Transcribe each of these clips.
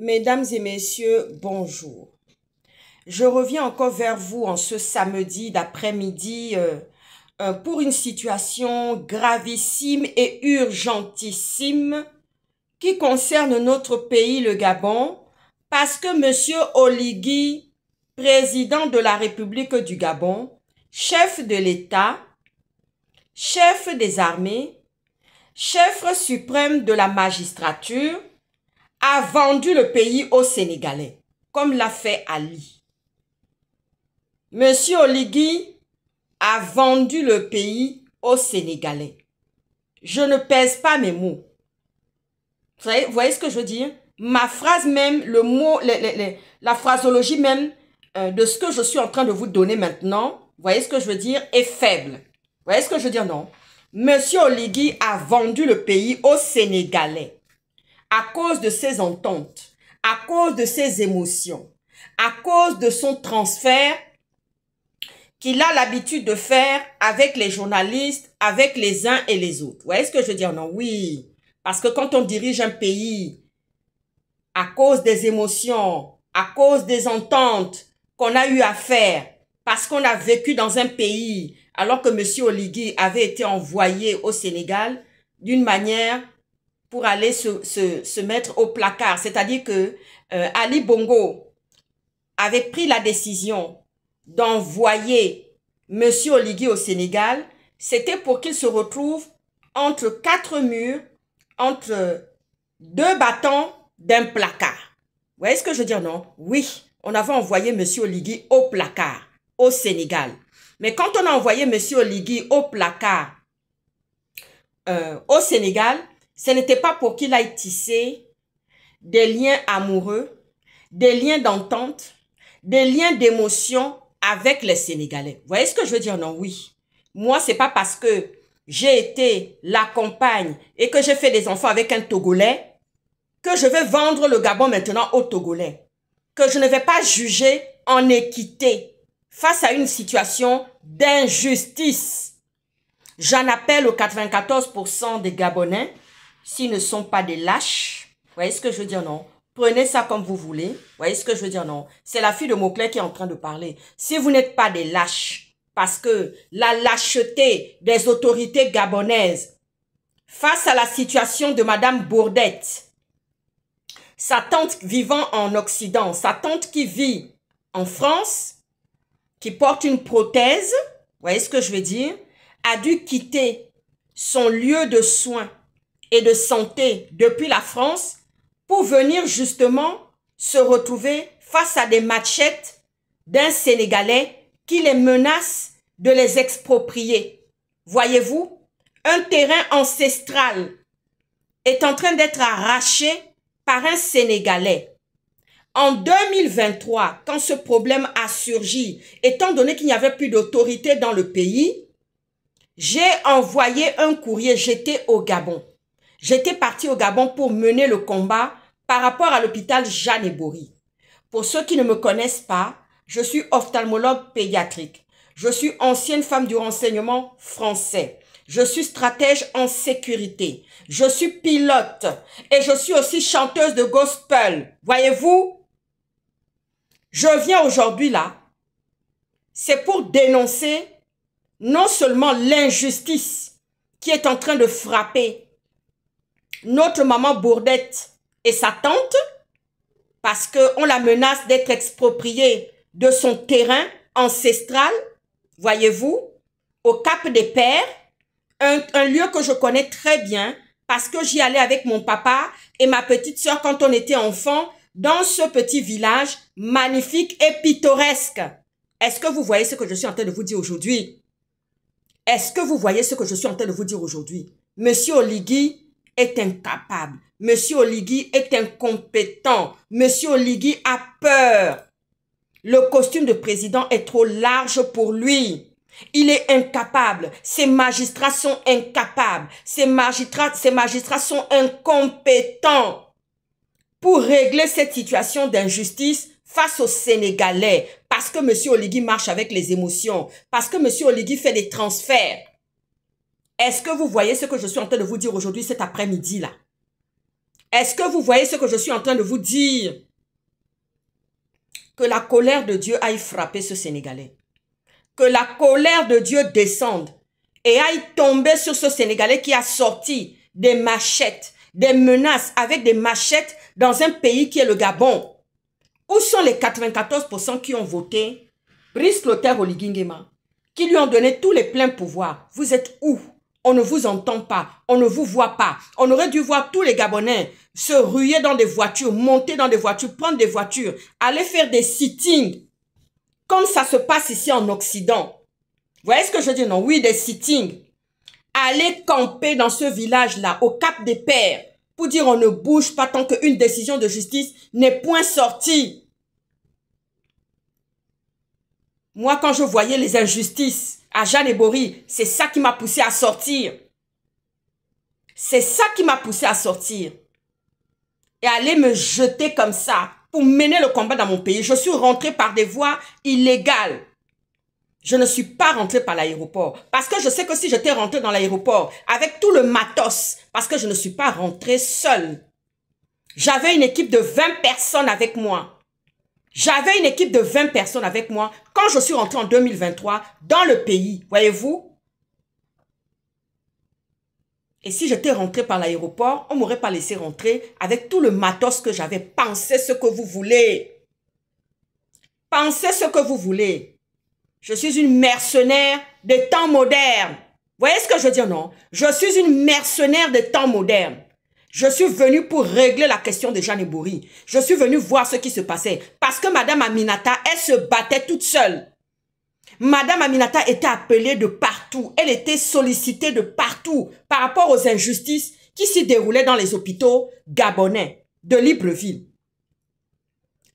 Mesdames et messieurs, bonjour. Je reviens encore vers vous en ce samedi d'après-midi pour une situation gravissime et urgentissime qui concerne notre pays, le Gabon, parce que M. Oligui, président de la République du Gabon, chef de l'État, chef des armées, chef suprême de la magistrature, a vendu le pays aux Sénégalais, comme l'a fait Ali. Monsieur Oligui a vendu le pays aux Sénégalais. Je ne pèse pas mes mots. Vous voyez ce que je veux dire? Ma phrase même, le mot, la phrasologie même de ce que je suis en train de vous donner maintenant, vous voyez ce que je veux dire, est faible. Vous voyez ce que je veux dire? Non. Monsieur Oligui a vendu le pays aux Sénégalais à cause de ses ententes, à cause de ses émotions, à cause de son transfert qu'il a l'habitude de faire avec les journalistes, avec les uns et les autres. Vous voyez ce que je veux dire? Non, oui. Parce que quand on dirige un pays à cause des émotions, à cause des ententes qu'on a eu à faire, parce qu'on a vécu dans un pays, alors que M. Oligui avait été envoyé au Sénégal d'une manière pour aller se mettre au placard. C'est-à-dire que Ali Bongo avait pris la décision d'envoyer M. Oligui au Sénégal. C'était pour qu'il se retrouve entre quatre murs, entre deux bâtons d'un placard. Vous voyez ce que je veux dire, non? Oui, on avait envoyé M. Oligui au placard, au Sénégal. Mais quand on a envoyé M. Oligui au placard au Sénégal, ce n'était pas pour qu'il aille tisser des liens amoureux, des liens d'entente, des liens d'émotion avec les Sénégalais. Vous voyez ce que je veux dire? Non, oui. Moi, c'est pas parce que j'ai été la compagne et que j'ai fait des enfants avec un Togolais que je vais vendre le Gabon maintenant aux Togolais. Que je ne vais pas juger en équité face à une situation d'injustice. J'en appelle aux 94% des Gabonais, s'ils ne sont pas des lâches. Vous voyez ce que je veux dire, non? Prenez ça comme vous voulez. Vous voyez ce que je veux dire, non? C'est la fille de Mauclair qui est en train de parler. Si vous n'êtes pas des lâches, parce que la lâcheté des autorités gabonaises face à la situation de Madame Bourdette, sa tante vivant en Occident, sa tante qui vit en France, qui porte une prothèse, vous voyez ce que je veux dire, a dû quitter son lieu de soins et de santé depuis la France pour venir justement se retrouver face à des machettes d'un Sénégalais qui les menace de les exproprier. Voyez-vous, un terrain ancestral est en train d'être arraché par un Sénégalais. En 2023, quand ce problème a surgi, étant donné qu'il n'y avait plus d'autorité dans le pays, j'ai envoyé un courrier, j'étais au Gabon. J'étais parti au Gabon pour mener le combat par rapport à l'hôpital Jeanne Ebori. Pour ceux qui ne me connaissent pas, je suis ophtalmologue pédiatrique. Je suis ancienne femme du renseignement français. Je suis stratège en sécurité. Je suis pilote et je suis aussi chanteuse de gospel. Voyez-vous, je viens aujourd'hui là, c'est pour dénoncer non seulement l'injustice qui est en train de frapper notre maman Bourdette et sa tante, parce qu'on la menace d'être expropriée de son terrain ancestral, voyez-vous, au Cap des Pères, un lieu que je connais très bien, parce que j'y allais avec mon papa et ma petite sœur quand on était enfant, dans ce petit village magnifique et pittoresque. Est-ce que vous voyez ce que je suis en train de vous dire aujourd'hui? Est-ce que vous voyez ce que je suis en train de vous dire aujourd'hui? Monsieur Oligui est incapable. Monsieur Oligui est incompétent. Monsieur Oligui a peur. Le costume de président est trop large pour lui. Il est incapable. Ses magistrats sont incapables. Ses magistrats sont incompétents pour régler cette situation d'injustice face aux Sénégalais. Parce que M. Oligui marche avec les émotions. Parce que M. Oligui fait des transferts. Est-ce que vous voyez ce que je suis en train de vous dire aujourd'hui, cet après-midi-là? Est-ce que vous voyez ce que je suis en train de vous dire? Que la colère de Dieu aille frapper ce Sénégalais. Que la colère de Dieu descende et aille tomber sur ce Sénégalais qui a sorti des machettes, des menaces avec des machettes dans un pays qui est le Gabon. Où sont les 94% qui ont voté Brice Clotaire Oligui Nguema, qui lui ont donné tous les pleins pouvoirs? Vous êtes où? On ne vous entend pas, on ne vous voit pas. On aurait dû voir tous les Gabonais se ruer dans des voitures, monter dans des voitures, prendre des voitures, aller faire des sittings, comme ça se passe ici en Occident. Vous voyez ce que je dis? Non, oui, des sittings. Aller camper dans ce village-là, au Cap des Pères, pour dire on ne bouge pas tant qu'une décision de justice n'est point sortie. Moi, quand je voyais les injustices à Jeanne et Bory, c'est ça qui m'a poussé à sortir. C'est ça qui m'a poussé à sortir. Et aller me jeter comme ça pour mener le combat dans mon pays. Je suis rentrée par des voies illégales. Je ne suis pas rentrée par l'aéroport. Parce que je sais que si j'étais rentrée dans l'aéroport avec tout le matos, parce que je ne suis pas rentrée seule. J'avais une équipe de 20 personnes avec moi. J'avais une équipe de 20 personnes avec moi quand je suis rentrée en 2023 dans le pays. Voyez-vous? Et si j'étais rentrée par l'aéroport, on ne m'aurait pas laissé rentrer avec tout le matos que j'avais. Pensez ce que vous voulez. Pensez ce que vous voulez. Je suis une mercenaire des temps modernes. Vous voyez ce que je veux dire, non? Je suis une mercenaire des temps modernes. Je suis venue pour régler la question de Jeanne et Bory. Je suis venue voir ce qui se passait. Parce que Madame Aminata, elle se battait toute seule. Madame Aminata était appelée de partout. Elle était sollicitée de partout par rapport aux injustices qui s'y déroulaient dans les hôpitaux gabonais de Libreville.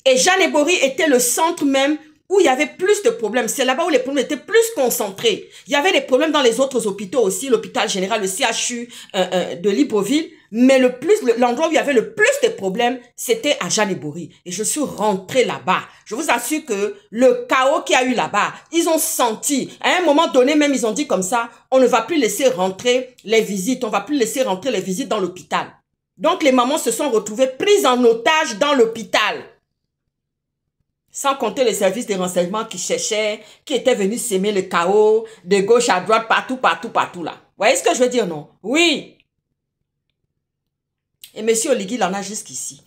Et Jeanne et Bory était le centre même où il y avait plus de problèmes. C'est là-bas où les problèmes étaient plus concentrés. Il y avait des problèmes dans les autres hôpitaux aussi, l'hôpital général, le CHU de Libreville. Mais l'endroit où il y avait le plus de problèmes, c'était à Jeanne et Bory. Et je suis rentrée là-bas. Je vous assure que le chaos qu'il y a eu là-bas, ils ont senti. À un moment donné, même, ils ont dit comme ça, on ne va plus laisser rentrer les visites. On ne va plus laisser rentrer les visites dans l'hôpital. Donc, les mamans se sont retrouvées prises en otage dans l'hôpital. Sans compter les services de renseignement qui cherchaient, qui étaient venus s'aimer le chaos, de gauche à droite, partout, partout, partout là. Vous voyez ce que je veux dire, non? Oui. Et M. Oligui, il en a jusqu'ici.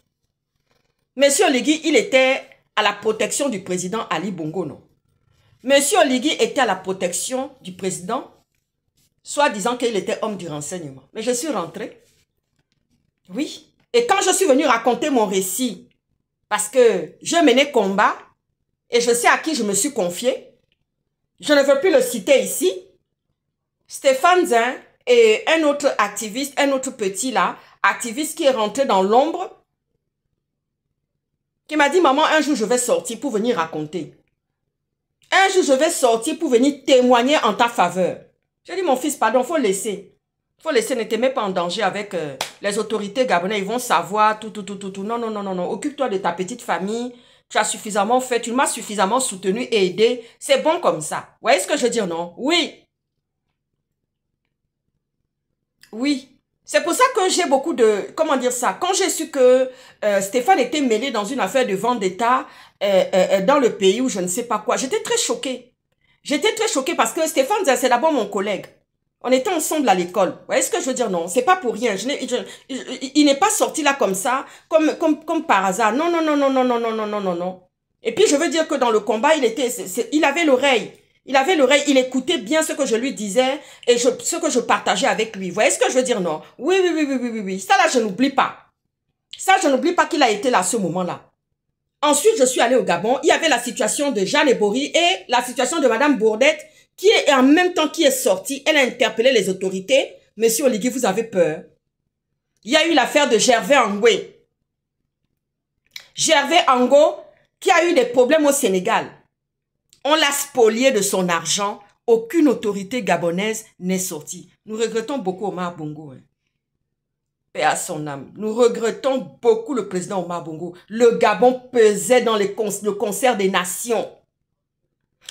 M. Oligui, il était à la protection du président Ali Bongo, non? M. Oligui était à la protection du président, soit disant qu'il était homme du renseignement. Mais je suis rentrée. Oui. Et quand je suis venue raconter mon récit, parce que je menais combat et je sais à qui je me suis confiée. Je ne veux plus le citer ici. Stéphane Zin et un autre activiste, un autre petit là, activiste qui est rentré dans l'ombre, qui m'a dit, maman, un jour je vais sortir pour venir raconter. Un jour je vais sortir pour venir témoigner en ta faveur. J'ai dit, mon fils, pardon, il faut laisser. Il faut laisser, ne te mets pas en danger avec les autorités gabonaises. Ils vont savoir tout. Non, non, non, non, non. Occupe-toi de ta petite famille. Tu as suffisamment fait. Tu m'as suffisamment soutenu et aidé. C'est bon comme ça. Vous voyez ce que je veux dire, non? Oui. Oui. C'est pour ça que j'ai beaucoup de... Comment dire ça? Quand j'ai su que Stéphane était mêlé dans une affaire de vendetta dans le pays ou je ne sais pas quoi, j'étais très choquée. J'étais très choquée parce que Stéphane, c'est d'abord mon collègue. On était ensemble à l'école. Vous voyez ce que je veux dire? Non, c'est pas pour rien. Il n'est pas sorti là comme ça, comme par hasard. Non, non, non, non, non, non, non, non, non, non, non. Et puis, je veux dire que dans le combat, il avait l'oreille. Il avait l'oreille, il écoutait bien ce que je lui disais et ce que je partageais avec lui. Vous voyez ce que je veux dire? Non? Oui, oui, oui, oui, oui, oui, oui. Ça là, je n'oublie pas. Ça, je n'oublie pas qu'il a été là à ce moment-là. Ensuite, je suis allée au Gabon. Il y avait la situation de Jeanne et Bory et la situation de Madame Bourdette qui est en même temps qui est sortie. Elle a interpellé les autorités. Monsieur Oligui, vous avez peur. Il y a eu l'affaire de Gervais Angoué. Gervais Ango qui a eu des problèmes au Sénégal. On l'a spolié de son argent. Aucune autorité gabonaise n'est sortie. Nous regrettons beaucoup Omar Bongo. Paix à son âme. Nous regrettons beaucoup le président Omar Bongo. Le Gabon pesait dans le concert des nations.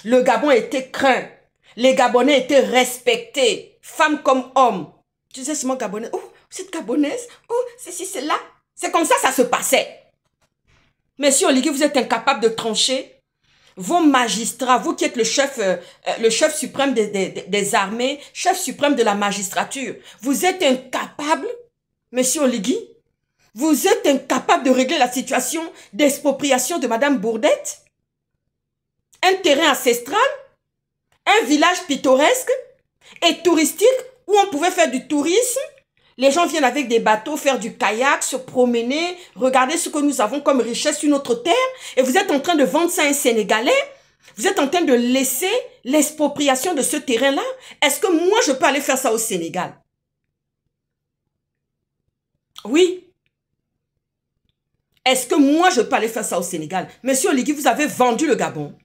Le Gabon était craint. Les Gabonais étaient respectés. Femmes comme hommes. Tu sais, c'est mon Gabonais. Oh, cette Gabonaise. Oh, ceci, c'est là. C'est comme ça se passait. Monsieur Oligui, vous êtes incapable de trancher. Vos magistrats, vous qui êtes le chef suprême des armées, chef suprême de la magistrature, vous êtes incapable, monsieur Oligui, vous êtes incapable de régler la situation d'expropriation de Madame Bourdette? Un terrain ancestral, un village pittoresque et touristique où on pouvait faire du tourisme. Les gens viennent avec des bateaux, faire du kayak, se promener, regarder ce que nous avons comme richesse sur notre terre. Et vous êtes en train de vendre ça à un Sénégalais. Vous êtes en train de laisser l'expropriation de ce terrain-là. Est-ce que moi, je peux aller faire ça au Sénégal? Oui. Est-ce que moi, je peux aller faire ça au Sénégal? Monsieur Oligui, vous avez vendu le Gabon.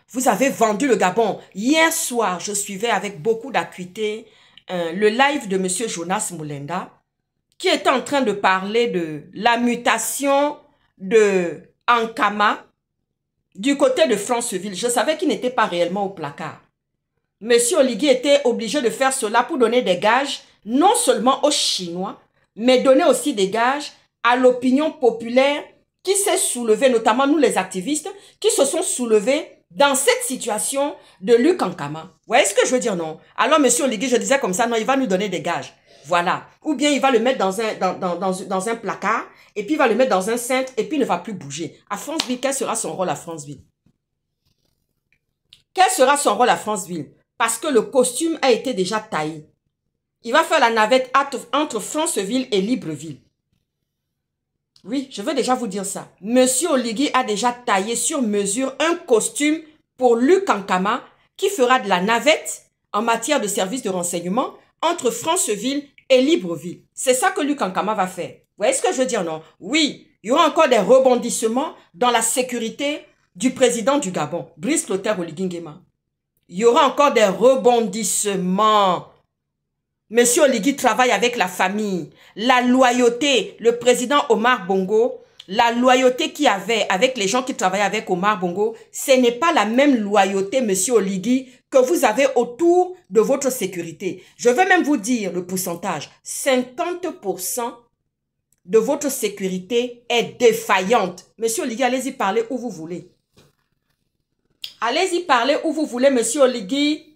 Vous avez vendu le Gabon. Hier soir, je suivais avec beaucoup d'acuité le live de monsieur Jonas Moulenda qui était en train de parler de la mutation de Ankama du côté de Franceville. Je savais qu'il n'était pas réellement au placard. Monsieur Oligui était obligé de faire cela pour donner des gages non seulement aux Chinois, mais donner aussi des gages à l'opinion populaire qui s'est soulevée, notamment nous les activistes, qui se sont soulevés dans cette situation de Luc Ankama. Vous voyez ce que je veux dire, non? Alors, monsieur Oligui, je disais comme ça, non, il va nous donner des gages. Voilà. Ou bien il va le mettre dans un placard, et puis il va le mettre dans un cintre, et puis il ne va plus bouger. À Franceville, quel sera son rôle à Franceville? Quel sera son rôle à Franceville? Parce que le costume a été déjà taillé. Il va faire la navette entre Franceville et Libreville. Oui, je veux déjà vous dire ça. Monsieur Oligui a déjà taillé sur mesure un costume pour Luc Ankama qui fera de la navette en matière de services de renseignement entre Franceville et Libreville. C'est ça que Luc Ankama va faire. Vous voyez ce que je veux dire, non? Oui, il y aura encore des rebondissements dans la sécurité du président du Gabon, Brice Clotaire Oligui Nguema. Il y aura encore des rebondissements. Monsieur Oligui travaille avec la famille. La loyauté, le président Omar Bongo, la loyauté qu'il y avait avec les gens qui travaillaient avec Omar Bongo, ce n'est pas la même loyauté, monsieur Oligui, que vous avez autour de votre sécurité. Je vais même vous dire le pourcentage. 50% de votre sécurité est défaillante. Monsieur Oligui, allez-y parler où vous voulez. Allez-y parler où vous voulez, monsieur Oligui.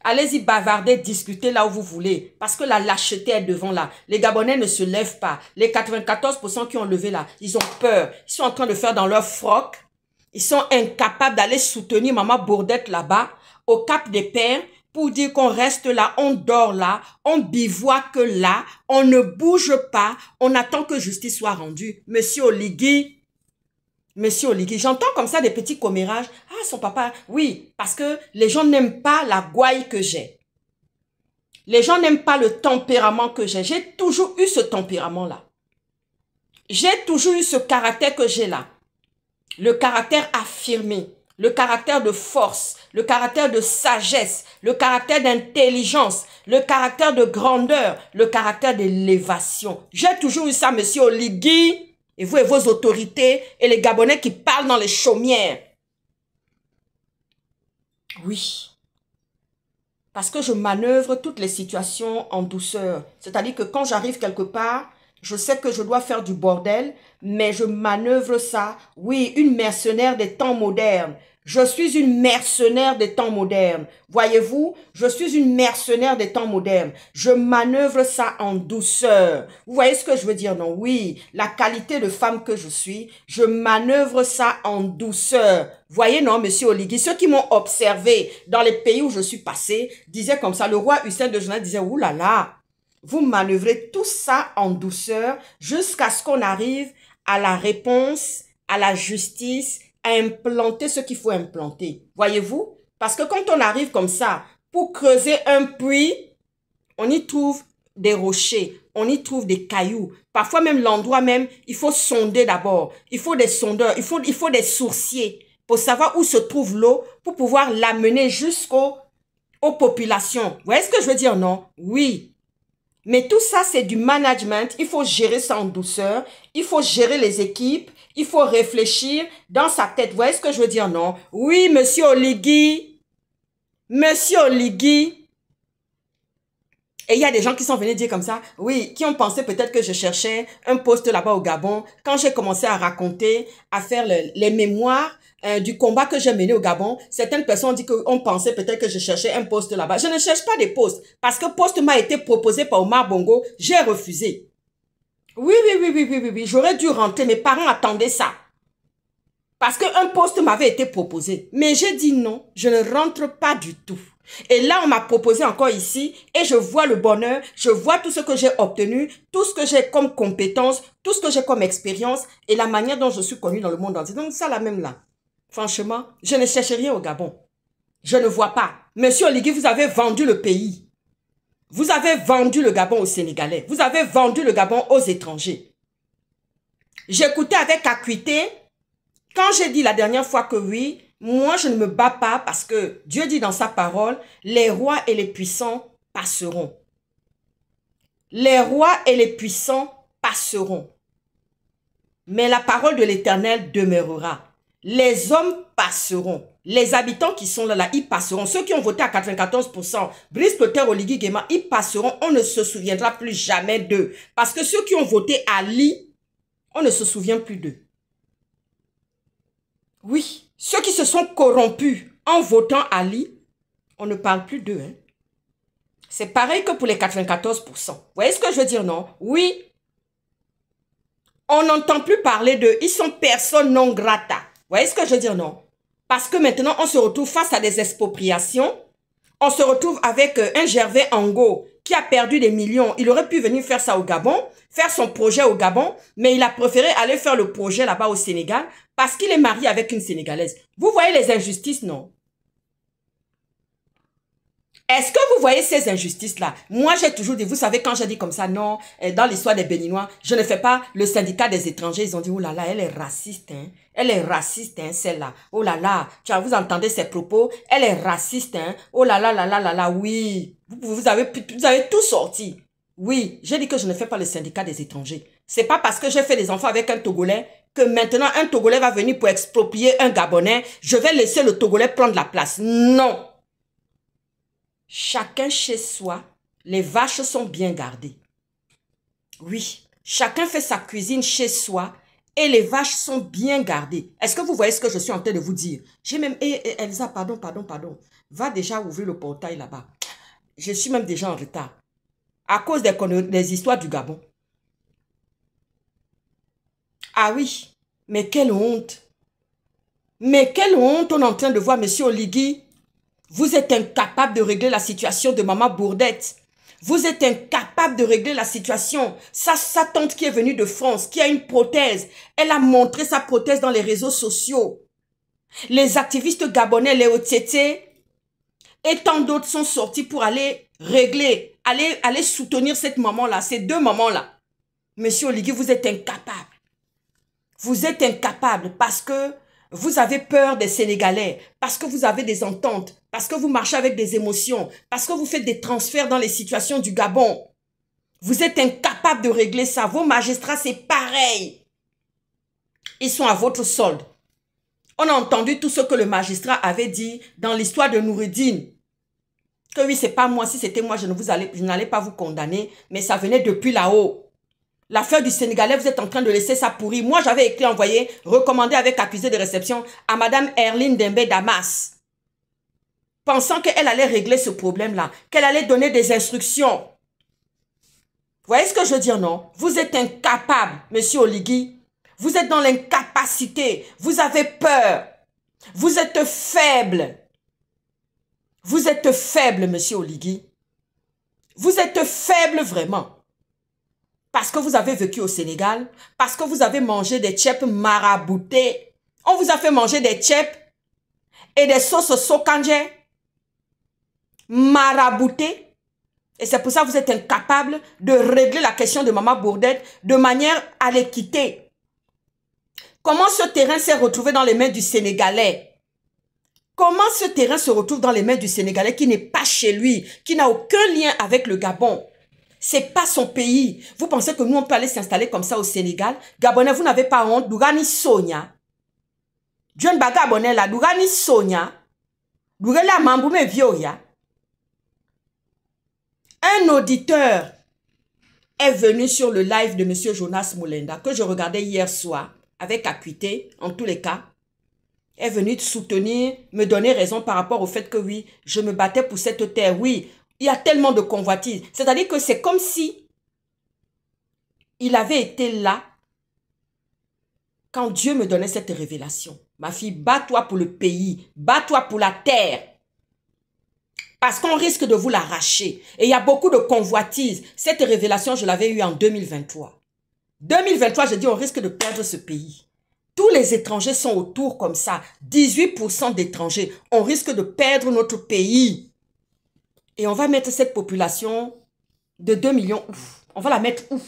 Allez-y bavarder, discuter là où vous voulez. Parce que la lâcheté est devant là. Les Gabonais ne se lèvent pas. Les 94% qui ont levé là, ils ont peur. Ils sont en train de faire dans leur froc. Ils sont incapables d'aller soutenir Maman Bourdette là-bas, au Cap des Pères, pour dire qu'on reste là, on dort là, on bivouaque là, on ne bouge pas, on attend que justice soit rendue. Monsieur Oligui, j'entends comme ça des petits commérages. Ah, son papa, oui, parce que les gens n'aiment pas la gouaille que j'ai. Les gens n'aiment pas le tempérament que j'ai. J'ai toujours eu ce tempérament-là. J'ai toujours eu ce caractère que j'ai là. Le caractère affirmé, le caractère de force, le caractère de sagesse, le caractère d'intelligence, le caractère de grandeur, le caractère d'élévation. J'ai toujours eu ça, monsieur Oligui. Et vous et vos autorités et les Gabonais qui parlent dans les chaumières. Oui. Parce que je manœuvre toutes les situations en douceur. C'est-à-dire que quand j'arrive quelque part, je sais que je dois faire du bordel, mais je manœuvre ça. Oui, une mercenaire des temps modernes. Je suis une mercenaire des temps modernes. Voyez-vous, je suis une mercenaire des temps modernes. Je manœuvre ça en douceur. Vous voyez ce que je veux dire, non? Oui, la qualité de femme que je suis, je manœuvre ça en douceur. Voyez, non, monsieur Oligui, ceux qui m'ont observé dans les pays où je suis passé disaient comme ça, le roi Hussein de Genève disait, oulala, vous manœuvrez tout ça en douceur jusqu'à ce qu'on arrive à la réponse, à la justice, à implanter ce qu'il faut implanter. Voyez-vous? Parce que quand on arrive comme ça, pour creuser un puits, on y trouve des rochers, on y trouve des cailloux. Parfois même l'endroit même, il faut sonder d'abord. Il faut des sondeurs, il faut des sourciers pour savoir où se trouve l'eau, pour pouvoir l'amener jusqu'aux populations. Vous voyez ce que je veux dire, non? Oui. Mais tout ça, c'est du management. Il faut gérer ça en douceur. Il faut gérer les équipes. Il faut réfléchir dans sa tête. Vous voyez ce que je veux dire, non? Oui, monsieur Oligui. Monsieur Oligui. Et il y a des gens qui sont venus dire comme ça, oui, qui ont pensé peut-être que je cherchais un poste là-bas au Gabon. Quand j'ai commencé à raconter, à faire les mémoires du combat que j'ai mené au Gabon, certaines personnes ont dit qu'on pensait peut-être que je cherchais un poste là-bas. Je ne cherche pas des postes, parce que poste m'a été proposé par Omar Bongo, j'ai refusé. Oui, j'aurais dû rentrer, mes parents attendaient ça. Parce qu'un poste m'avait été proposé. Mais j'ai dit non, je ne rentre pas du tout. Et là, on m'a proposé encore ici et je vois le bonheur, je vois tout ce que j'ai obtenu, tout ce que j'ai comme compétence, tout ce que j'ai comme expérience et la manière dont je suis connue dans le monde entier. Donc ça, la même là. Franchement, je ne cherche rien au Gabon. Je ne vois pas. Monsieur Oligui, vous avez vendu le pays. Vous avez vendu le Gabon aux Sénégalais. Vous avez vendu le Gabon aux étrangers. J'écoutais avec acuité. Quand j'ai dit la dernière fois que oui, moi je ne me bats pas parce que Dieu dit dans sa parole, les rois et les puissants passeront. Les rois et les puissants passeront. Mais la parole de l'Éternel demeurera. Les hommes passeront. Les habitants qui sont là, ils passeront. Ceux qui ont voté à 94%, Brice Clotaire, Oligui Nguema, ils passeront. On ne se souviendra plus jamais d'eux. Parce que ceux qui ont voté Ali, on ne se souvient plus d'eux. Oui, ceux qui se sont corrompus en votant Ali, on ne parle plus d'eux. Hein. C'est pareil que pour les 94%. Vous voyez ce que je veux dire, non? Oui. On n'entend plus parler d'eux. Ils sont personnes non grata. Vous voyez ce que je veux dire, non? Parce que maintenant, on se retrouve face à des expropriations. On se retrouve avec un Gervais Angot qui a perdu des millions. Il aurait pu venir faire ça au Gabon, faire son projet au Gabon, mais il a préféré aller faire le projet là-bas au Sénégal parce qu'il est marié avec une Sénégalaise. Vous voyez les injustices, non? Est-ce que vous voyez ces injustices-là? Moi, j'ai toujours dit, vous savez, quand j'ai dit comme ça, non, dans l'histoire des Béninois, je ne fais pas le syndicat des étrangers. Ils ont dit, oh là là, elle est raciste, hein. Elle est raciste, hein, celle-là. Oh là là, vous entendez ses propos? Elle est raciste, hein. Oh là là là là là là, oui. Vous avez tout sorti. Oui, j'ai dit que je ne fais pas le syndicat des étrangers. C'est pas parce que j'ai fait des enfants avec un Togolais que maintenant un Togolais va venir pour exproprier un Gabonais. Je vais laisser le Togolais prendre la place. Non. Chacun chez soi, les vaches sont bien gardées. Oui, chacun fait sa cuisine chez soi et les vaches sont bien gardées. Est-ce que vous voyez ce que je suis en train de vous dire? J'ai même... Elsa, pardon. Va déjà ouvrir le portail là-bas. Je suis même déjà en retard. À cause des histoires du Gabon. Ah oui, mais quelle honte. Mais quelle honte on est en train de voir, monsieur Oligui. Vous êtes incapable de régler la situation de Maman Bourdette. Vous êtes incapable de régler la situation. Sa tante qui est venue de France, qui a une prothèse, elle a montré sa prothèse dans les réseaux sociaux. Les activistes gabonais, les Otiété, et tant d'autres sont sortis pour aller régler, aller soutenir cette maman-là, ces deux mamans-là. Monsieur Oligui, vous êtes incapable. Vous êtes incapable parce que vous avez peur des Sénégalais, parce que vous avez des ententes, parce que vous marchez avec des émotions, parce que vous faites des transferts dans les situations du Gabon. Vous êtes incapable de régler ça. Vos magistrats, c'est pareil. Ils sont à votre solde. On a entendu tout ce que le magistrat avait dit dans l'histoire de Noureddine. Que oui, c'est pas moi. Si c'était moi, je n'allais pas vous condamner, mais ça venait depuis là-haut. L'affaire du Sénégalais, vous êtes en train de laisser ça pourrir. Moi, j'avais écrit, envoyé, recommandé avec accusé de réception à Madame Erline Dembe Damas. Pensant qu'elle allait régler ce problème-là, qu'elle allait donner des instructions. Vous voyez ce que je veux dire, non? Vous êtes incapable, monsieur Oligui. Vous êtes dans l'incapacité. Vous avez peur. Vous êtes faible. Vous êtes faible, monsieur Oligui. Vous êtes faible vraiment. Parce que vous avez vécu au Sénégal, parce que vous avez mangé des tchèpes maraboutés. On vous a fait manger des tchèpes et des sauces sokanje maraboutés. Et c'est pour ça que vous êtes incapable de régler la question de Maman Bourdette de manière à l'équité. Comment ce terrain s'est retrouvé dans les mains du Sénégalais? Comment ce terrain se retrouve dans les mains du Sénégalais qui n'est pas chez lui, qui n'a aucun lien avec le Gabon? C'est pas son pays. Vous pensez que nous, on peut aller s'installer comme ça au Sénégal? Gabonais, vous n'avez pas honte. Dougani Sonia. John Bagabonais là. Dougani Sonia. Dougani Mamboume Vioya. Un auditeur est venu sur le live de M. Jonas Moulenda, que je regardais hier soir, avec acuité, en tous les cas, est venu soutenir, me donner raison par rapport au fait que oui, je me battais pour cette terre. Oui, il y a tellement de convoitises. C'est-à-dire que c'est comme si il avait été là quand Dieu me donnait cette révélation. Ma fille, bats-toi pour le pays, bats-toi pour la terre. Parce qu'on risque de vous l'arracher. Et il y a beaucoup de convoitises. Cette révélation, je l'avais eue en 2023. 2023, je dis, on risque de perdre ce pays. Tous les étrangers sont autour comme ça. 18% d'étrangers. On risque de perdre notre pays. Et on va mettre cette population de 2 millions où? On va la mettre où?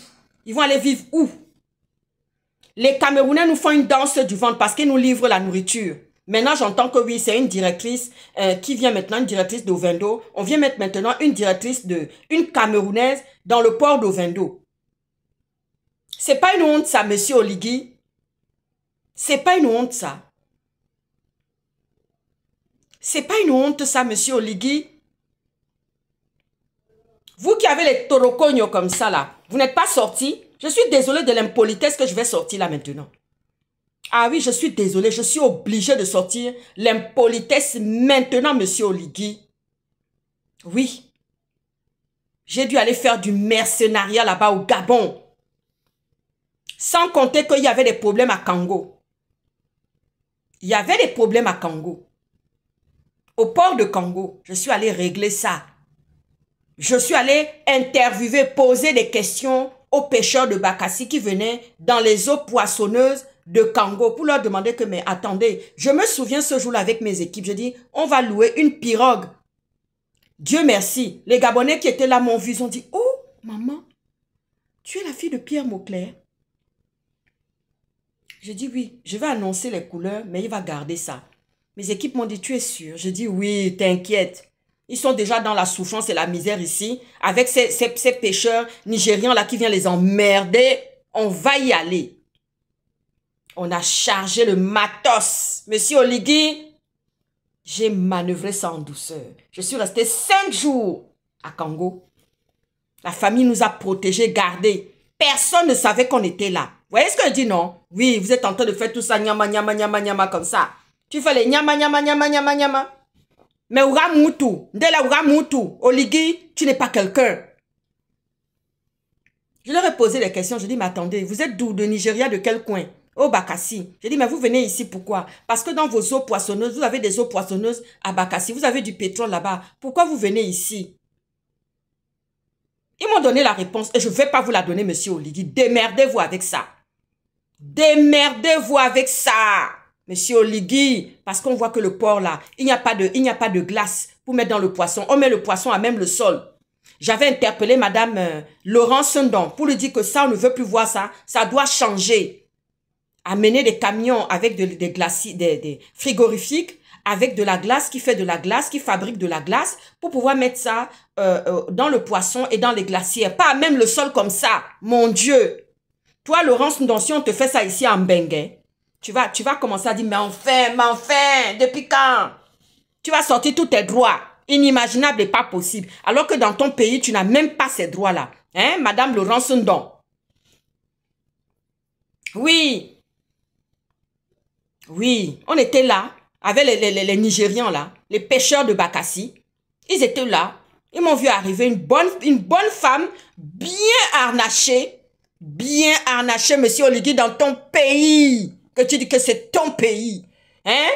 Ils vont aller vivre où? Les Camerounais nous font une danse du ventre parce qu'ils nous livrent la nourriture. Maintenant, j'entends que oui, c'est une directrice qui vient maintenant, une directrice d'Ovendo. On vient mettre maintenant une Camerounaise dans le port d'Ovendo. C'est pas une honte ça, monsieur Oligui. C'est pas une honte ça. C'est pas une honte ça, monsieur Oligui. Vous qui avez les torocognos comme ça là, vous n'êtes pas sortis. Je suis désolée de l'impolitesse que je vais sortir là maintenant. Ah oui, je suis désolée, je suis obligée de sortir l'impolitesse maintenant, monsieur Oligui. Oui. J'ai dû aller faire du mercenariat là-bas au Gabon. Sans compter qu'il y avait des problèmes à Kango. Il y avait des problèmes à Kango. Au port de Kango, je suis allée régler ça. Je suis allée interviewer, poser des questions aux pêcheurs de Bakassi qui venaient dans les eaux poissonneuses de Kango pour leur demander que, mais attendez, je me souviens ce jour-là avec mes équipes, je dis, on va louer une pirogue. Dieu merci. Les Gabonais qui étaient là m'ont vu, ils ont dit, oh, maman, tu es la fille de Pierre Mauclair. Je dis oui, je vais annoncer les couleurs, mais il va garder ça. Mes équipes m'ont dit, tu es sûr? Je dis oui, t'inquiète. Ils sont déjà dans la souffrance et la misère ici, avec ces pêcheurs nigérians là qui viennent les emmerder. On va y aller. On a chargé le matos. Monsieur Oligui, j'ai manœuvré ça en douceur. Je suis restée 5 jours à Kango. La famille nous a protégés, gardés. Personne ne savait qu'on était là. Vous voyez ce que je dis, non? Oui, vous êtes en train de faire tout ça, nyama, nyama, nyama, nyama, comme ça. Tu fais les nyama, nyama, nyama, nyama, nyama. Mais Oura Moutou, Ndela Oura Moutou, Oligui, tu n'es pas quelqu'un. Je leur ai posé des questions. Je dis, mais attendez, vous êtes d'où? De Nigeria, de quel coin? Au Bakassi. J'ai dit, mais vous venez ici, pourquoi? Parce que dans vos eaux poissonneuses, vous avez des eaux poissonneuses à Bakassi. Vous avez du pétrole là-bas. Pourquoi vous venez ici? Ils m'ont donné la réponse et je ne vais pas vous la donner, monsieur Oligui. Démerdez-vous avec ça. Démerdez-vous avec ça, monsieur Oligui. Parce qu'on voit que le port là, il n'y a pas de glace pour mettre dans le poisson. On met le poisson à même le sol. J'avais interpellé madame Laurence Ndon pour lui dire que ça, on ne veut plus voir ça. Ça doit changer. Amener des camions avec des frigorifiques, avec de la glace, qui fait de la glace, qui fabrique de la glace, pour pouvoir mettre ça dans le poisson et dans les glacières. Pas même le sol comme ça. Mon Dieu. Toi, Laurence Ndon, si on te fait ça ici en Bengue, tu vas commencer à dire, mais enfin, depuis quand? Tu vas sortir tous tes droits. Inimaginable et pas possible. Alors que dans ton pays, tu n'as même pas ces droits-là. Hein, madame Laurence Ndon? Oui. Oui, on était là, avec les Nigérians là, les pêcheurs de Bakassi. Ils étaient là. Ils m'ont vu arriver, une bonne femme, bien harnachée, monsieur Oligui, dans ton pays. Que tu dis que c'est ton pays. Hein?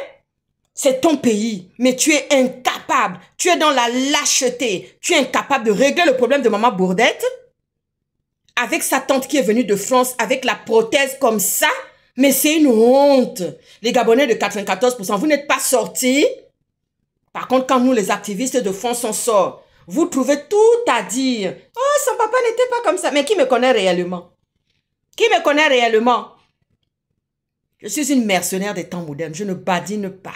C'est ton pays. Mais tu es incapable. Tu es dans la lâcheté. Tu es incapable de régler le problème de maman Bourdette. Avec sa tante qui est venue de France, avec la prothèse comme ça. Mais c'est une honte. Les Gabonais de 94%, vous n'êtes pas sortis. Par contre, quand nous, les activistes de France, on sort, vous trouvez tout à dire. Oh, son papa n'était pas comme ça. Mais qui me connaît réellement? Qui me connaît réellement? Je suis une mercenaire des temps modernes. Je ne badine pas.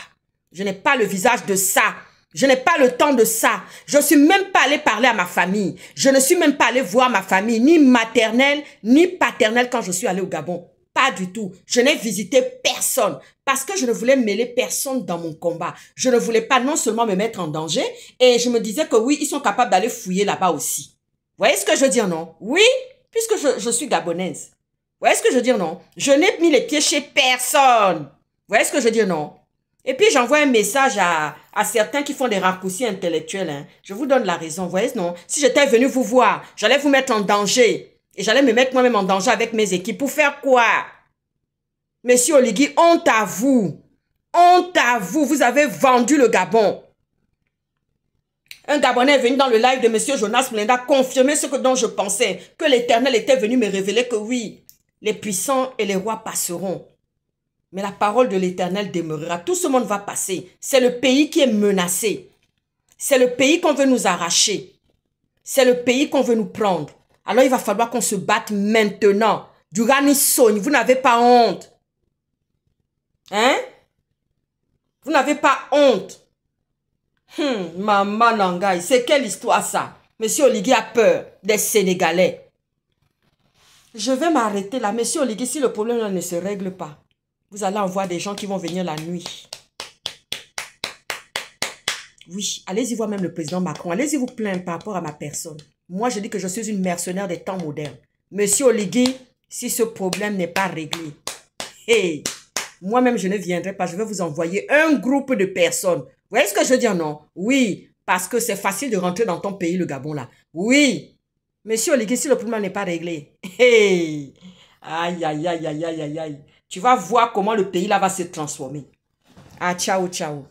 Je n'ai pas le visage de ça. Je n'ai pas le temps de ça. Je ne suis même pas allée parler à ma famille. Je ne suis même pas allée voir ma famille, ni maternelle, ni paternelle quand je suis allée au Gabon. Pas du tout. Je n'ai visité personne parce que je ne voulais mêler personne dans mon combat. Je ne voulais pas non seulement me mettre en danger et je me disais que oui, ils sont capables d'aller fouiller là-bas aussi. Vous voyez ce que je veux dire, non? Oui, puisque je suis gabonaise. Vous voyez ce que je veux dire, non? Je n'ai mis les pieds chez personne. Vous voyez ce que je veux dire, non? Et puis, j'envoie un message à certains qui font des raccourcis intellectuels. Hein. Je vous donne la raison, vous voyez, non? Si j'étais venu vous voir, j'allais vous mettre en danger. Et j'allais me mettre moi-même en danger avec mes équipes. Pour faire quoi? Monsieur Oligui, honte à vous. Honte à vous. Vous avez vendu le Gabon. Un Gabonais est venu dans le live de Monsieur Jonas Mulenda confirmer ce dont je pensais. Que l'Éternel était venu me révéler que oui, les puissants et les rois passeront. Mais la parole de l'Éternel demeurera. Tout ce monde va passer. C'est le pays qui est menacé. C'est le pays qu'on veut nous arracher. C'est le pays qu'on veut nous prendre. Alors il va falloir qu'on se batte maintenant. Durani Sogne, vous n'avez pas honte. Hein? Vous n'avez pas honte. Maman Nangaï, c'est quelle histoire ça? Monsieur Oligui a peur des Sénégalais. Je vais m'arrêter là. Monsieur Oligui, si le problème là ne se règle pas, vous allez en voir des gens qui vont venir la nuit. Oui, allez-y voir même le président Macron. Allez-y vous plaindre par rapport à ma personne. Moi, je dis que je suis une mercenaire des temps modernes. Monsieur Oligui, si ce problème n'est pas réglé, hey, moi-même, je ne viendrai pas. Je vais vous envoyer un groupe de personnes. Vous voyez ce que je veux dire, non? Oui, parce que c'est facile de rentrer dans ton pays, le Gabon, là. Oui. Monsieur Oligui, si le problème n'est pas réglé, hey, aïe, aïe, aïe, aïe, aïe, aïe, aïe. Tu vas voir comment le pays, là, va se transformer. Ah, ciao, ciao.